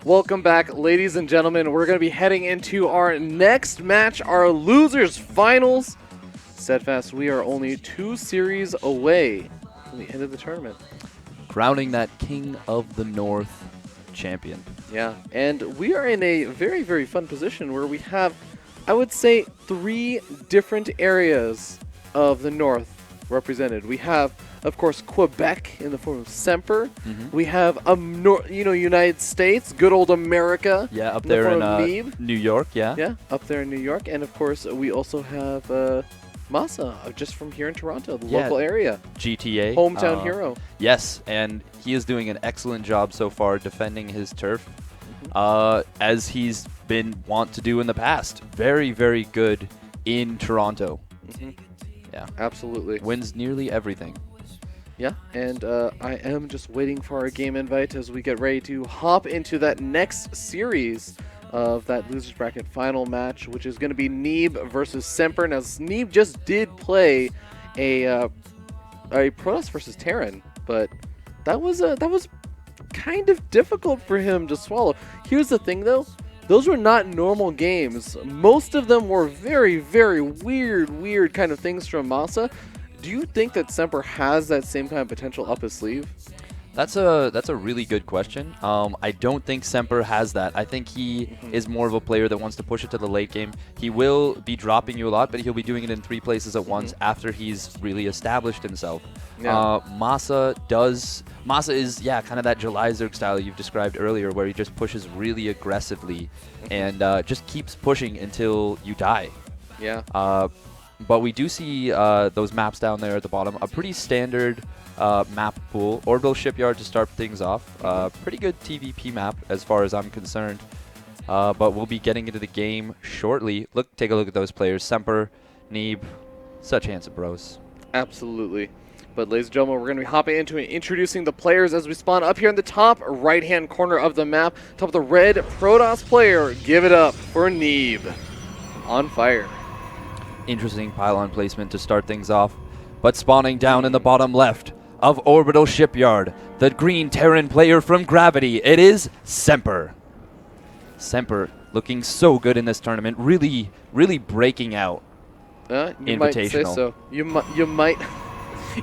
Welcome back, ladies and gentlemen. We're going to be heading into our next match, our losers finals. Steadfast, we are only 2 series away from the end of the tournament. Crowning that King of the North champion. Yeah, and we are in a very, very fun position where we have, I would say, 3 different areas of the North represented. We have, of course, Quebec in the form of Semper. We have, United States, good old America. Yeah, up there in Neeb. New York, yeah. Yeah, up there in New York. And, of course, we also have Masa, just from here in Toronto, the local area. GTA. Hometown hero. Yes, and he is doing an excellent job so far defending his turf, as he's been wont to do in the past. Very, very good in Toronto. Yeah. Absolutely. Wins nearly everything. Yeah, and I am just waiting for our game invite as we get ready to hop into that next series of that losers bracket final match, which is going to be Neeb versus Semper. Now, Neeb just did play a Protoss versus Terran, but that was kind of difficult for him to swallow. Here's the thing, though. Those were not normal games. Most of them were very, very weird kind of things from Masa. Do you think that Semper has that same kind of potential up his sleeve? That's a really good question. I don't think Semper has that. I think he is more of a player that wants to push it to the late game. He will be dropping you a lot, but he'll be doing it in 3 places at once after he's really established himself. Yeah. Masa is, kind of that July Zerg style you've described earlier, where he just pushes really aggressively and just keeps pushing until you die. Yeah. But we do see those maps down there at the bottom. A pretty standard map pool. Orbital Shipyard to start things off. Pretty good TVP map as far as I'm concerned. But we'll be getting into the game shortly. Take a look at those players. Semper, Neeb, such handsome bros. Absolutely. But ladies and gentlemen, we're going to be hopping into and introducing the players as we spawn up here in the top right-hand corner of the map. Top of the red Protoss player. Give it up for Neeb. On fire. Interesting pylon placement to start things off. But spawning down in the bottom left of Orbital Shipyard, the green Terran player from Gravity, it is Semper. Semper looking so good in this tournament, really breaking out. You might say so. You might.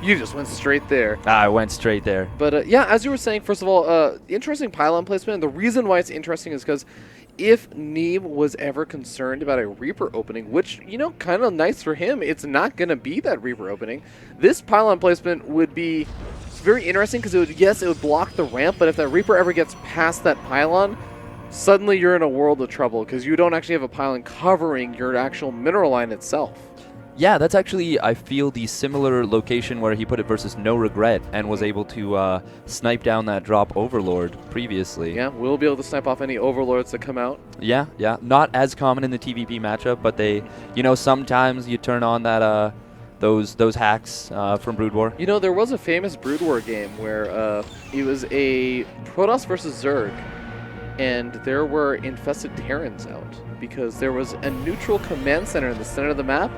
You just went straight there. I went straight there. But yeah, as you were saying, first of all, interesting pylon placement. And the reason why it's interesting is because if Neeb was ever concerned about a Reaper opening, which, kind of nice for him, it's not going to be that Reaper opening. This pylon placement would be very interesting because it would block the ramp, but if that Reaper ever gets past that pylon, suddenly you're in a world of trouble because you don't actually have a pylon covering your actual mineral line itself. Yeah, that's actually, I feel, the similar location where he put it versus No Regret and was able to snipe down that drop Overlord previously. Yeah, we'll be able to snipe off any Overlords that come out. Yeah. Not as common in the TVP matchup, but they, sometimes you turn on that those hacks from Brood War. There was a famous Brood War game where it was a Protoss versus Zerg, and there were infested Terrans out because there was a neutral command center in the center of the map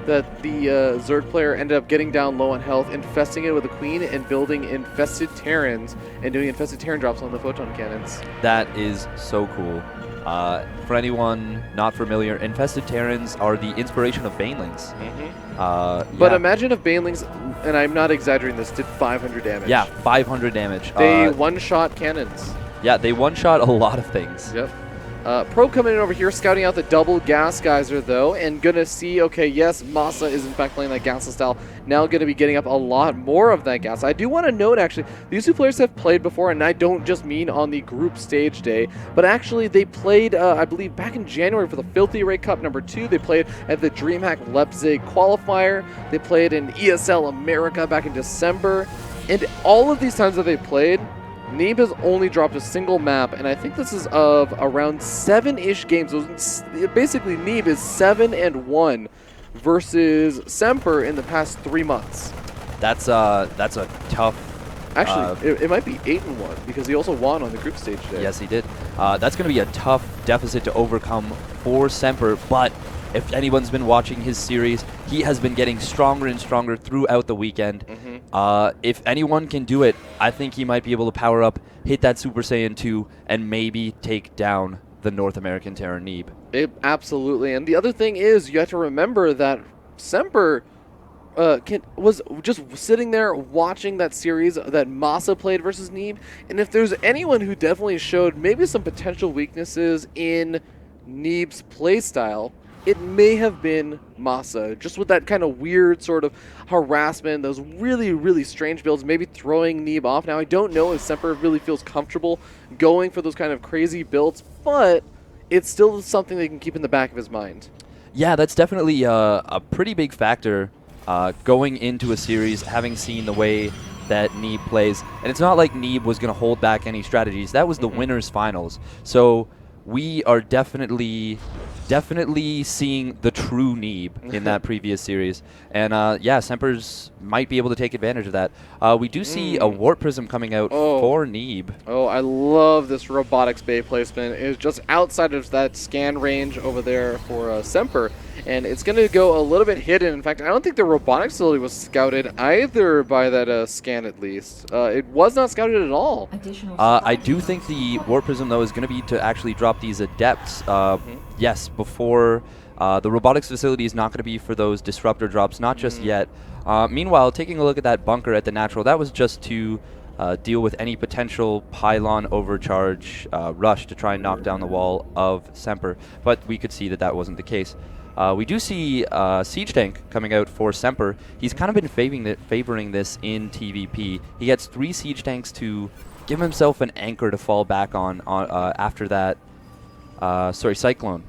that the Zerg player ended up getting down low on health, infesting it with a queen, and building infested Terrans and doing infested Terran drops on the photon cannons. That is so cool. For anyone not familiar, infested Terrans are the inspiration of Banelings. But imagine if Banelings, and I'm not exaggerating this, did 500 damage. Yeah, 500 damage. They one-shot cannons. Yeah, they one-shot a lot of things. Yep. Probe coming in over here, scouting out the double gas geyser, though, and gonna see, okay, yes, Masa is in fact playing that gasless style. Now gonna be getting up a lot more of that gas. I do want to note, actually, these 2 players have played before, and I don't just mean on the group stage day, but actually they played, I believe, back in January for the Filthy Ray Cup #2. They played at the DreamHack Leipzig qualifier. They played in ESL America back in December. And all of these times that they played, Neeb has only dropped a single map, and I think this is of around 7-ish games. So basically, Neeb is 7-1 versus Semper in the past 3 months. That's a tough. Actually, it might be 8-1 because he also won on the group stage day. Yes, he did. That's going to be a tough deficit to overcome for Semper, but if anyone's been watching his series, he has been getting stronger and stronger throughout the weekend. If anyone can do it, I think he might be able to power up, hit that Super Saiyan 2, and maybe take down the North American Terran Neeb. Absolutely. And the other thing is, you have to remember that Semper was just sitting there watching that series that Masa played versus Neeb, and if there's anyone who definitely showed maybe some potential weaknesses in Neeb's playstyle, it may have been Masa, just with that kind of weird sort of harassment, those really, really strange builds, maybe throwing Neeb off. Now, I don't know if Semper really feels comfortable going for those kind of crazy builds, but it's still something they can keep in the back of his mind. Yeah, that's definitely a pretty big factor going into a series, having seen the way that Neeb plays. And it's not like Neeb was going to hold back any strategies. That was the winners finals. So we are definitely seeing the true Neeb in that previous series. And yeah, Semper's might be able to take advantage of that. We do see a Warp Prism coming out for Neeb. Oh, I love this Robotics Bay placement. It's just outside of that scan range over there for Semper. And it's going to go a little bit hidden. In fact, I don't think the robotics facility was scouted either by that scan, at least. It was not scouted at all. I do think the Warp Prism, though, is going to be to actually drop these Adepts. Yes, before the robotics facility is not going to be for those Disruptor drops, not just yet. Meanwhile, taking a look at that bunker at the Natural, that was just to deal with any potential pylon overcharge rush to try and knock down the wall of Semper. But we could see that that wasn't the case. We do see Siege Tank coming out for Semper. He's kind of been favoring this in TVP. He gets 3 Siege Tanks to give himself an anchor to fall back on after that, Cyclone.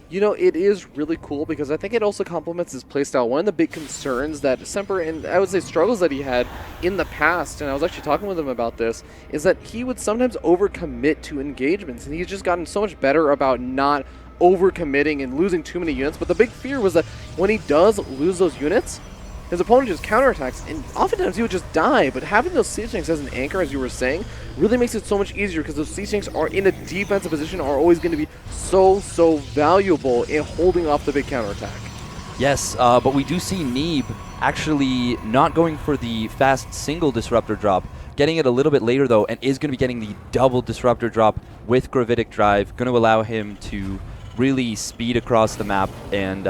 You know, it is really cool because I think it also complements his playstyle. One of the big concerns that Semper, and I would say struggles that he had in the past, and I was actually talking with him about this, is that he would sometimes overcommit to engagements, and he's just gotten so much better about not overcommitting and losing too many units. But the big fear was that when he does lose those units, his opponent just counterattacks, and oftentimes he would just die. But having those siege tanks as an anchor, as you were saying, really makes it so much easier because those siege tanks are in a defensive position, are always going to be so valuable in holding off the big counterattack. Yes, but we do see Neeb actually not going for the fast single disruptor drop, getting it a little bit later though, and is going to be getting the double disruptor drop with gravitic drive, going to allow him to really speed across the map and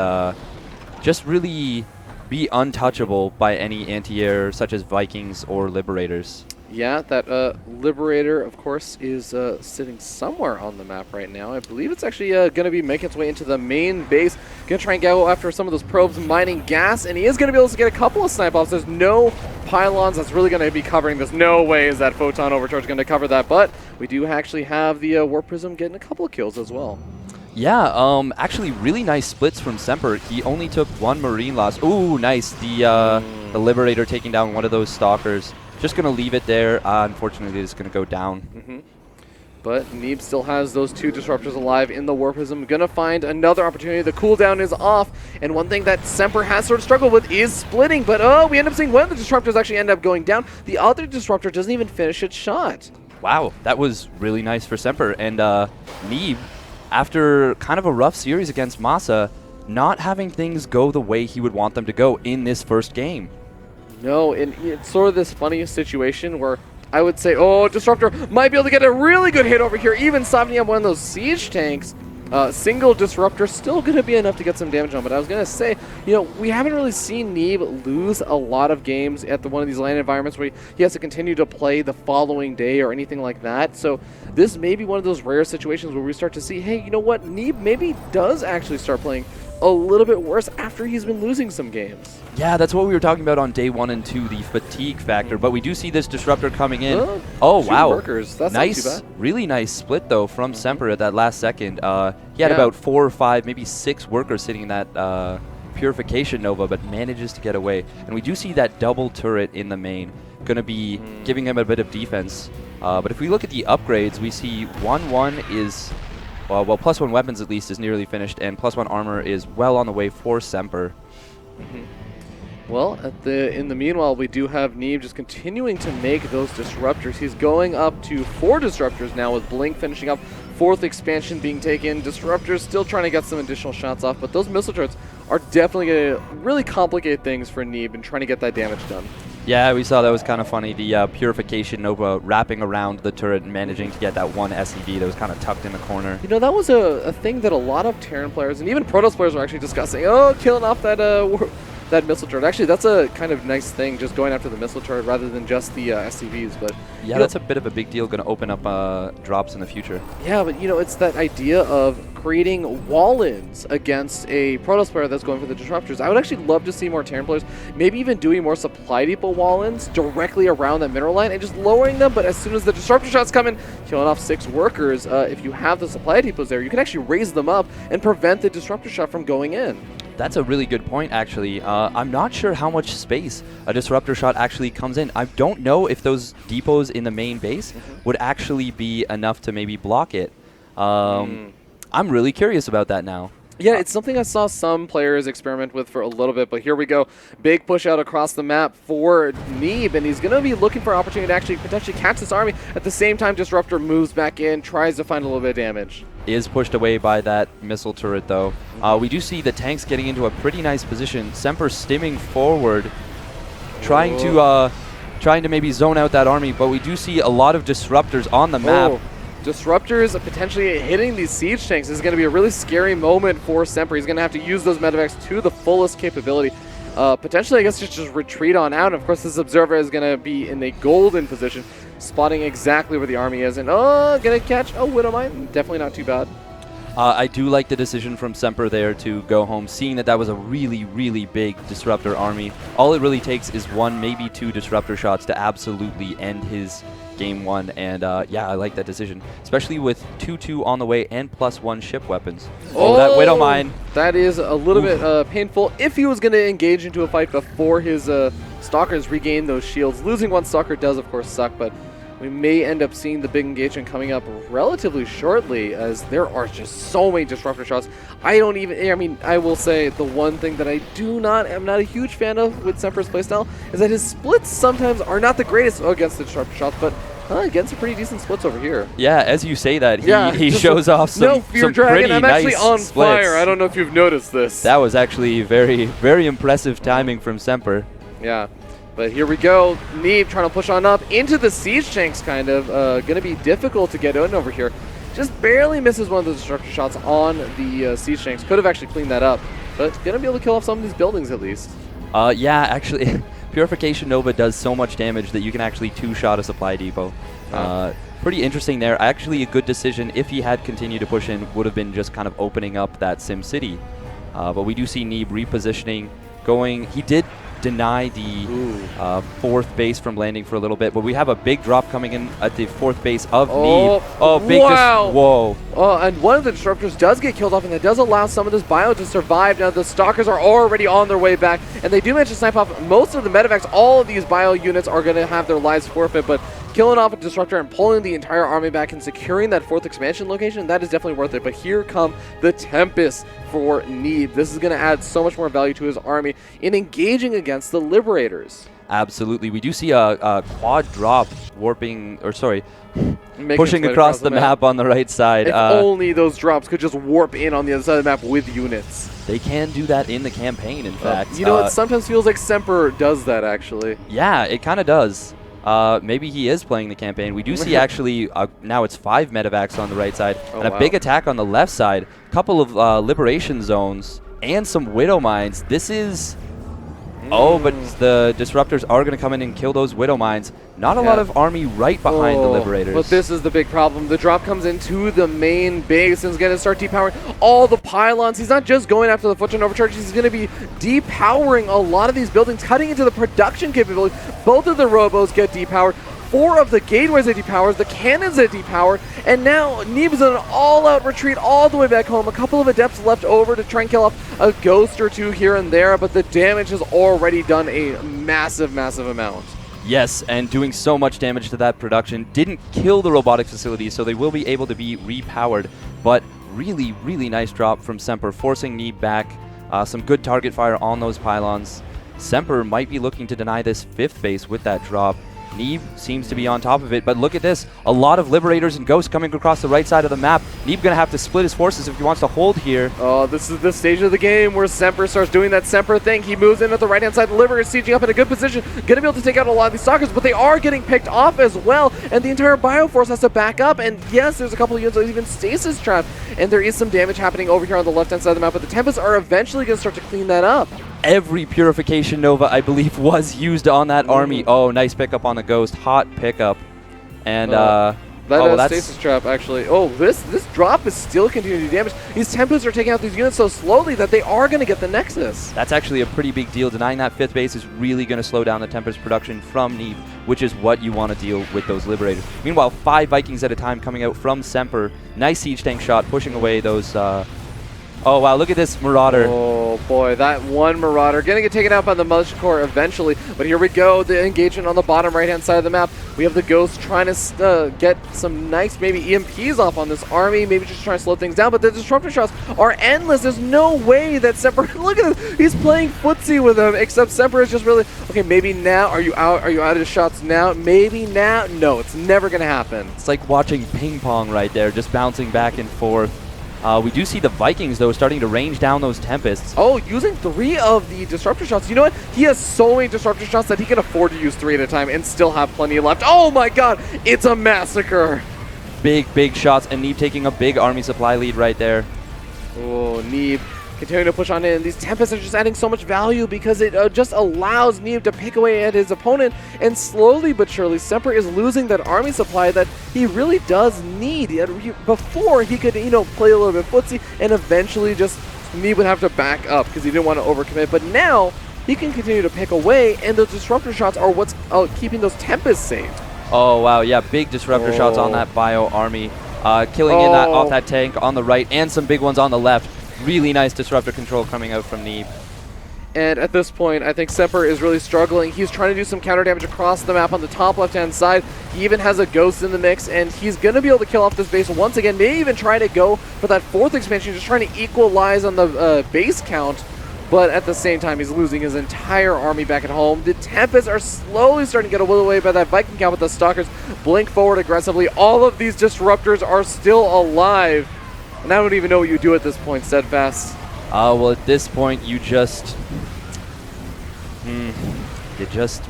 just really be untouchable by any anti-air such as Vikings or Liberators. Yeah, that Liberator, of course, is sitting somewhere on the map right now. I believe it's actually going to be making its way into the main base. Going to try and go after some of those probes mining gas, and he is going to be able to get a couple of snipe offs. There's no pylons that's really going to be covering this. No way is that Photon Overcharge going to cover that, but we do actually have the Warp Prism getting a couple of kills as well. Yeah, actually really nice splits from Semper. He only took 1 Marine loss. Ooh, nice. The Liberator taking down one of those Stalkers. Just going to leave it there. Unfortunately, it's going to go down. But Neeb still has those 2 Disruptors alive in the Warp Prism. Going to find another opportunity. The cooldown is off. And one thing that Semper has sort of struggled with is splitting. But we end up seeing one of the Disruptors actually end up going down. The other Disruptor doesn't even finish its shot. Wow, that was really nice for Semper. And Neeb, after kind of a rough series against Masa, not having things go the way he would want them to go in this first game. No, and it's sort of this funny situation where I would say, oh, Disruptor might be able to get a really good hit over here, even softening up one of those siege tanks. Single Disruptor still going to be enough to get some damage on, but I was going to say, you know, we haven't really seen Neeb lose a lot of games at one of these LAN environments where he has to continue to play the following day or anything like that. So this may be one of those rare situations where we start to see, hey, you know what, Neeb maybe does actually start playing a little bit worse after he's been losing some games. Yeah, that's what we were talking about on day 1 and 2, the fatigue factor. But we do see this Disruptor coming in. Oh, wow. Workers. That's nice, not too bad. really nice split, though, from Semper at that last second. He had about 4 or 5, maybe 6 workers sitting in that Purification Nova, but manages to get away. And we do see that double turret in the main, going to be giving him a bit of defense. But if we look at the upgrades, we see 1-1 is... well, +1 weapons at least is nearly finished, and +1 armor is well on the way for Semper. Well, in the meanwhile, we do have Neeb just continuing to make those Disruptors. He's going up to 4 Disruptors now with Blink finishing up fourth expansion being taken. Disruptors still trying to get some additional shots off, but those missile turrets are definitely going to really complicate things for Neeb and trying to get that damage done. Yeah, we saw that was kind of funny. The Purification Nova wrapping around the turret and managing to get that one SEV that was kind of tucked in the corner. You know, that was a thing that a lot of Terran players and even Protoss players were actually discussing. Oh, killing off that that missile turret. Actually, that's a kind of nice thing, just going after the missile turret rather than just the SCVs. But yeah, that's a bit of a big deal. Going to open up drops in the future. Yeah, but you know, it's that idea of creating wall-ins against a Protoss player that's going for the disruptors. I would actually love to see more Terran players, maybe even doing more supply depot wall-ins directly around that mineral line and just lowering them. But as soon as the disruptor shots come in, killing off 6 workers, if you have the supply depots there, you can actually raise them up and prevent the disruptor shot from going in. That's a really good point, actually. I'm not sure how much space a disruptor shot actually comes in. I don't know if those depots in the main base would actually be enough to maybe block it. I'm really curious about that now. Yeah, it's something I saw some players experiment with for a little bit, but here we go. Big push out across the map for Neeb, and he's going to be looking for an opportunity to actually potentially catch this army. At the same time, Disruptor moves back in, tries to find a little bit of damage. Is pushed away by that missile turret, though. We do see the tanks getting into a pretty nice position. Semper stimming forward, trying to maybe zone out that army, but we do see a lot of disruptors on the map. Disruptors potentially hitting these siege tanks is going to be a really scary moment for Semper. He's going to have to use those medevacs to the fullest capability. Potentially, I guess, just retreat on out. And of course, this observer is going to be in a golden position, spotting exactly where the army is. And going to catch a Widowmine. Definitely not too bad. I do like the decision from Semper there to go home, seeing that that was a really, really big disruptor army. All it really takes is 1, maybe 2 disruptor shots to absolutely end his game 1, and yeah, I like that decision, especially with 2-2 on the way and +1 ship weapons. Oh, that Widowmine. That is a little bit painful if he was going to engage into a fight before his Stalkers regain those shields. Losing 1 Stalker does, of course, suck, but we may end up seeing the big engagement coming up relatively shortly, as there are just so many disruptor shots. I will say the one thing that I'm not a huge fan of with Semper's playstyle is that his splits sometimes are not the greatest against the disruptor shots, but against some pretty decent splits over here. Yeah, as you say that, he shows off some Fear Dragon. pretty I'm actually nice on splits. fire. I don't know if you've noticed this. That was actually very, very impressive timing from Semper. Yeah. But here we go. Neeb trying to push on up into the siege tanks, kind of. Going to be difficult to get in over here. Just barely misses one of the disruptor shots on the siege tanks. Could have actually cleaned that up. But going to be able to kill off some of these buildings at least. Yeah, actually, Purification Nova does so much damage that you can actually 2-shot a supply depot. Pretty interesting there. Actually, a good decision, if he had continued to push in, would have been just kind of opening up that Sim City. But we do see Neeb repositioning, going. He did deny the 4th base from landing for a little bit, but we have a big drop coming in at the 4th base of Neeb. Oh, big whoa. And one of the disruptors does get killed off, and that does allow some of this bio to survive. Now the Stalkers are already on their way back, and they do manage to snipe off most of the medevacs. All of these bio units are going to have their lives forfeit, but killing off a disruptor and pulling the entire army back and securing that 4th expansion location, that is definitely worth it. But here come the Tempest for Neeb. This is going to add so much more value to his army in engaging against the Liberators. Absolutely. We do see a quad drop pushing across the map on the right side. If only those drops could just warp in on the other side of the map with units. They can do that in the campaign, in fact. You know, it sometimes feels like Semper does that, actually. Yeah, it kind of does. Maybe he is playing the campaign. We do see actually now it's 5 medevacs on the right side and a big attack on the left side. A couple of liberation zones and some widow mines. This is... Oh, but the disruptors are going to come in and kill those widow mines. Not a lot of army right behind the liberators. But this is the big problem. The drop comes into the main base and is going to start depowering all the pylons. He's not just going after the foot-turn overcharge. He's going to be depowering a lot of these buildings, cutting into the production capability. Both of the robos get depowered. 4 of the gateways that depowers, the cannons that depower, and now Neeb is in an all-out retreat all the way back home. A couple of adepts left over to try and kill off a ghost or 2 here and there, but the damage has already done a massive, massive amount. Yes, and doing so much damage to that production. Didn't kill the robotic facilities, so they will be able to be repowered, but really, really nice drop from Semper, forcing Neeb back. Some good target fire on those pylons. Semper might be looking to deny this 5th base with that drop. Neeb seems to be on top of it, but look at this. A lot of Liberators and Ghosts coming across the right side of the map. Neeb going to have to split his forces if he wants to hold here. Oh, this is the stage of the game where Semper starts doing that Semper thing. He moves in at the right-hand side. The Liberators sieging up in a good position. Going to be able to take out a lot of these Stalkers, but they are getting picked off as well, and the entire Bioforce has to back up. And yes, there's a couple of units that even stasis trapped, and there is some damage happening over here on the left-hand side of the map, but the Tempests are eventually going to start to clean that up. Every Purification Nova, I believe, was used on that army. Oh, nice pickup on the Ghost. Hot pickup. And, that's stasis trap, actually. Oh, this drop is still continuing to do damage. These Tempests are taking out these units so slowly that they are going to get the Nexus. That's actually a pretty big deal. Denying that 5th base is really going to slow down the Tempest production from Neeb, which is what you want to deal with those Liberators. Meanwhile, 5 Vikings at a time coming out from Semper. Nice siege tank shot, pushing away those... Oh, wow, look at this Marauder. Oh, boy, that one Marauder going to get taken out by the Militia Corps eventually. But here we go, the engagement on the bottom right-hand side of the map. We have the Ghost trying to get some nice maybe EMPs off on this army, maybe just trying to slow things down. But the Disruptor shots are endless. There's no way that Semper... Look at this. He's playing footsie with them, except Semper is just really... Okay, maybe now. Are you out of shots now? Maybe now? No, it's never going to happen. It's like watching ping pong right there, just bouncing back and forth. We do see the Vikings, though, starting to range down those Tempests. Oh, using 3 of the Disruptor shots. You know what? He has so many Disruptor shots that he can afford to use 3 at a time and still have plenty left. Oh my god, it's a massacre. Big shots, and Neeb taking a big army supply lead right there. Oh, Neeb continuing to push on in. These Tempests are just adding so much value because it just allows Neeb to pick away at his opponent, and slowly but surely Semper is losing that army supply that he really does need. Before he could, play a little bit footsie, and eventually just Neeb would have to back up because he didn't want to overcommit. But now he can continue to pick away, and those Disruptor shots are what's keeping those Tempests safe. Oh wow, yeah, big Disruptor shots on that Bio army, killing in that off that tank on the right, and some big ones on the left. Really nice Disruptor control coming out from Neeb. And at this point, I think Semper is really struggling. He's trying to do some counter damage across the map on the top left-hand side. He even has a Ghost in the mix, and he's going to be able to kill off this base once again. Maybe even try to go for that 4th expansion, just trying to equalize on the base count. But at the same time, he's losing his entire army back at home. The Tempests are slowly starting to get away by that Viking count, with the Stalkers blink forward aggressively. All of these Disruptors are still alive. And I don't even know what you do at this point, Steadfast. Well, at this point, you just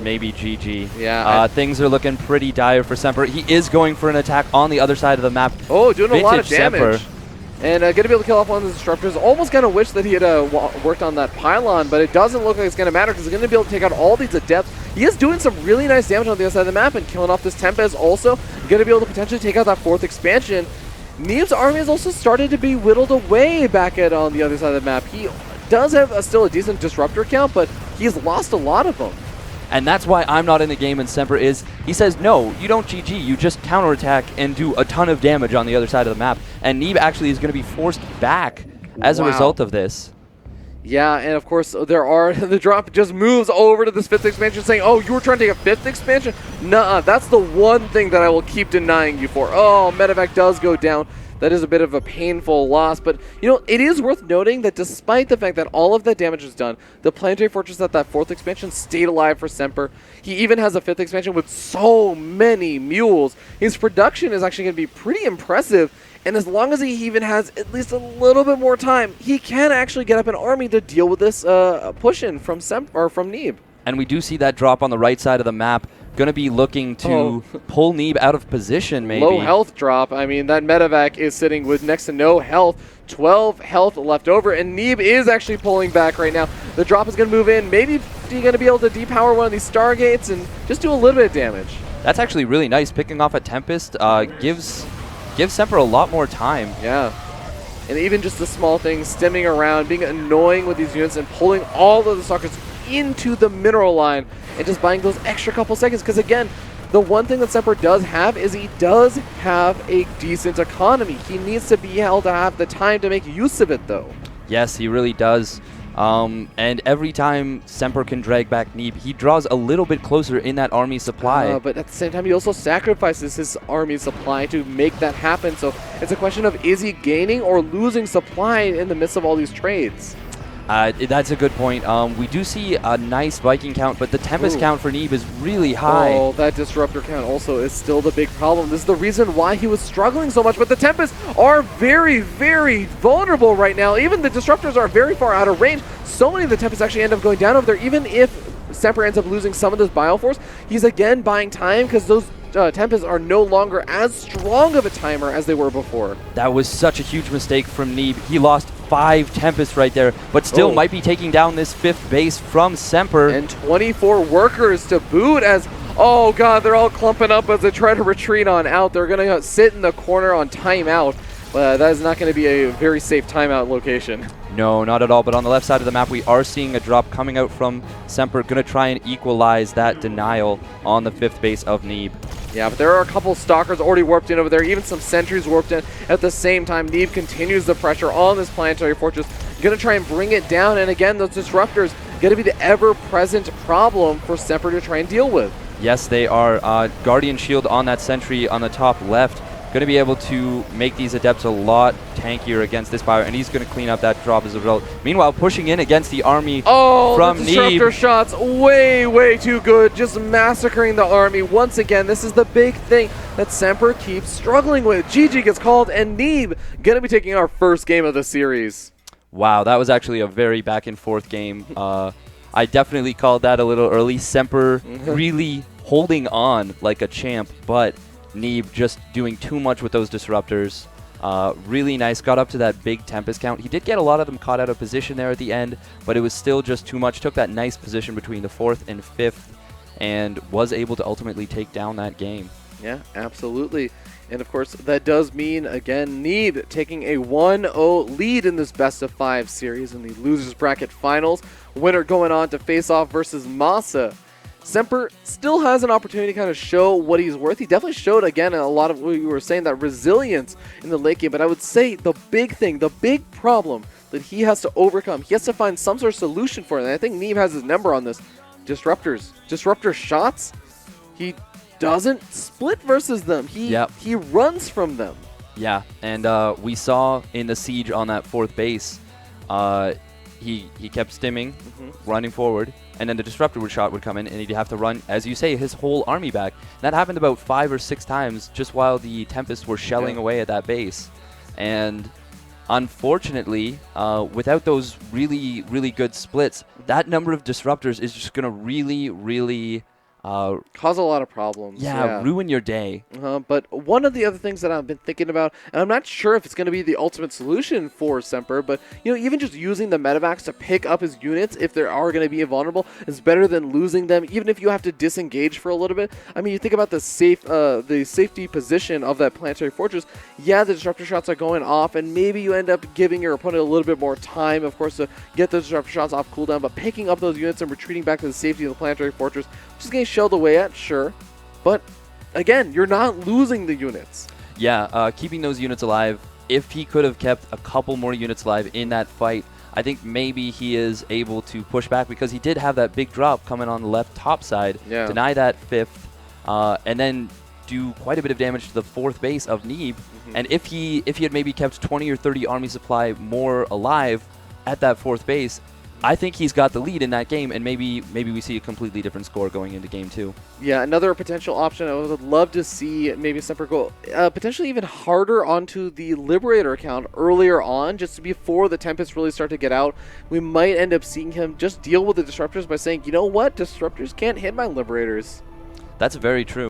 maybe GG. Yeah. Things are looking pretty dire for Semper. He is going for an attack on the other side of the map. Oh, doing a lot of damage. Semper. And going to be able to kill off one of the Disruptors. Almost kind of wish that he had worked on that pylon, but it doesn't look like it's going to matter because he's going to be able to take out all these Adepts. He is doing some really nice damage on the other side of the map and killing off this Tempest also. Going to be able to potentially take out that 4th expansion. Neeb's army has also started to be whittled away back on the other side of the map. He does have still a decent Disruptor count, but he's lost a lot of them. And that's why I'm not in the game, and Semper is. He says, no, you don't GG, you just counterattack and do a ton of damage on the other side of the map. And Neeb actually is going to be forced back as a result of this. Yeah, and of course, the drop just moves over to this 5th expansion saying, oh, you were trying to take a 5th expansion? Nuh-uh, that's the one thing that I will keep denying you for. Oh, medevac does go down. That is a bit of a painful loss, but it is worth noting that despite the fact that all of that damage is done, the Planetary Fortress at that 4th expansion stayed alive for Semper. He even has a 5th expansion with so many mules. His production is actually going to be pretty impressive, and as long as he even has at least a little bit more time, he can actually get up an army to deal with this push-in from Neeb. And we do see that drop on the right side of the map. Going to be looking to pull Neeb out of position, maybe. Low health drop. I mean, that medevac is sitting with next to no health. 12 health left over, and Neeb is actually pulling back right now. The drop is going to move in. Maybe you're going to be able to depower one of these Stargates and just do a little bit of damage. That's actually really nice. Picking off a Tempest gives Semper a lot more time. Yeah. And even just the small things, stemming around, being annoying with these units and pulling all of the Stalkers into the mineral line and just buying those extra couple seconds. Because again, the one thing that Semper does have is he does have a decent economy. He needs to be able to have the time to make use of it, though. Yes, he really does. And every time Semper can drag back Neeb, he draws a little bit closer in that army supply. But at the same time, he also sacrifices his army supply to make that happen. So it's a question of, is he gaining or losing supply in the midst of all these trades? That's a good point. We do see a nice Viking count, but the Tempest count for Neeb is really high. Oh, that Disruptor count also is still the big problem. This is the reason why he was struggling so much, but the Tempests are very, very vulnerable right now. Even the Disruptors are very far out of range. So many of the Tempests actually end up going down over there. Even if Semper ends up losing some of this Bioforce, he's again buying time because those Tempests are no longer as strong of a timer as they were before. That was such a huge mistake from Neeb. He lost 5 Tempests right there, but still might be taking down this 5th base from Semper. And 24 workers to boot as, oh god, they're all clumping up as they try to retreat on out. They're going to sit in the corner on timeout. That is not going to be a very safe timeout location. No, not at all. But on the left side of the map, we are seeing a drop coming out from Semper. Going to try and equalize that denial on the 5th base of Neeb. Yeah, but there are a couple Stalkers already warped in over there. Even some Sentries warped in. At the same time, Neeb continues the pressure on this Planetary Fortress. Going to try and bring it down. And again, those Disruptors going to be the ever-present problem for Semper to try and deal with. Yes, they are. Guardian Shield on that Sentry on the top left. Going to be able to make these Adepts a lot tankier against this Bio, and he's going to clean up that drop as a result. Meanwhile, pushing in against the army from the Disruptor Neeb. shots way, way too good. Just massacring the army. Once again, this is the big thing that Semper keeps struggling with. GG gets called, and Neeb going to be taking our first game of the series. Wow, that was actually a very back-and-forth game. I definitely called that a little early. Semper really holding on like a champ, but Neeb just doing too much with those Disruptors. Really nice. Got up to that big Tempest count. He did get a lot of them caught out of position there at the end, but it was still just too much. Took that nice position between the 4th and 5th and was able to ultimately take down that game. Yeah, absolutely. And of course, that does mean, again, Neeb taking a 1-0 lead in this best-of-5 series in the Losers Bracket Finals. Winner going on to face off versus Masa. Semper still has an opportunity to kind of show what he's worth. He definitely showed, again, a lot of what you were saying, that resilience in the late game. But I would say the big thing, the big problem that he has to overcome, he has to find some sort of solution for it. And I think Neeb has his number on this. Disruptors. Disruptor shots. He doesn't split versus them. He runs from them. Yeah, and we saw in the siege on that 4th base, he kept stimming, running forward, and then the Disruptor shot would come in, and he'd have to run, as you say, his whole army back. That happened about 5 or 6 times just while the Tempests were shelling away at that base. And unfortunately, without those really, really good splits, that number of Disruptors is just going to really cause a lot of problems. Yeah, ruin your day. But one of the other things that I've been thinking about, and I'm not sure if it's going to be the ultimate solution for Semper, but even just using the medevacs to pick up his units if they are going to be invulnerable is better than losing them, even if you have to disengage for a little bit. I mean, you think about the safety position of that Planetary Fortress. Yeah, the Disruptor shots are going off, and maybe you end up giving your opponent a little bit more time, of course, to get those Disruptor shots off cooldown, but picking up those units and retreating back to the safety of the Planetary Fortress, which is getting shelled away at, sure, but again, you're not losing the units. Yeah, keeping those units alive. If he could have kept a couple more units alive in that fight, I think maybe he is able to push back, because he did have that big drop coming on the left top side, deny that 5th, and then do quite a bit of damage to the 4th base of Neeb. And if he had maybe kept 20 or 30 army supply more alive at that 4th base, I think he's got the lead in that game, and maybe we see a completely different score going into game 2. Yeah, another potential option. I would love to see maybe Semper go potentially even harder onto the Liberator account earlier on, just before the Tempests really start to get out. We might end up seeing him just deal with the Disruptors by saying, you know what, Disruptors can't hit my Liberators. That's very true.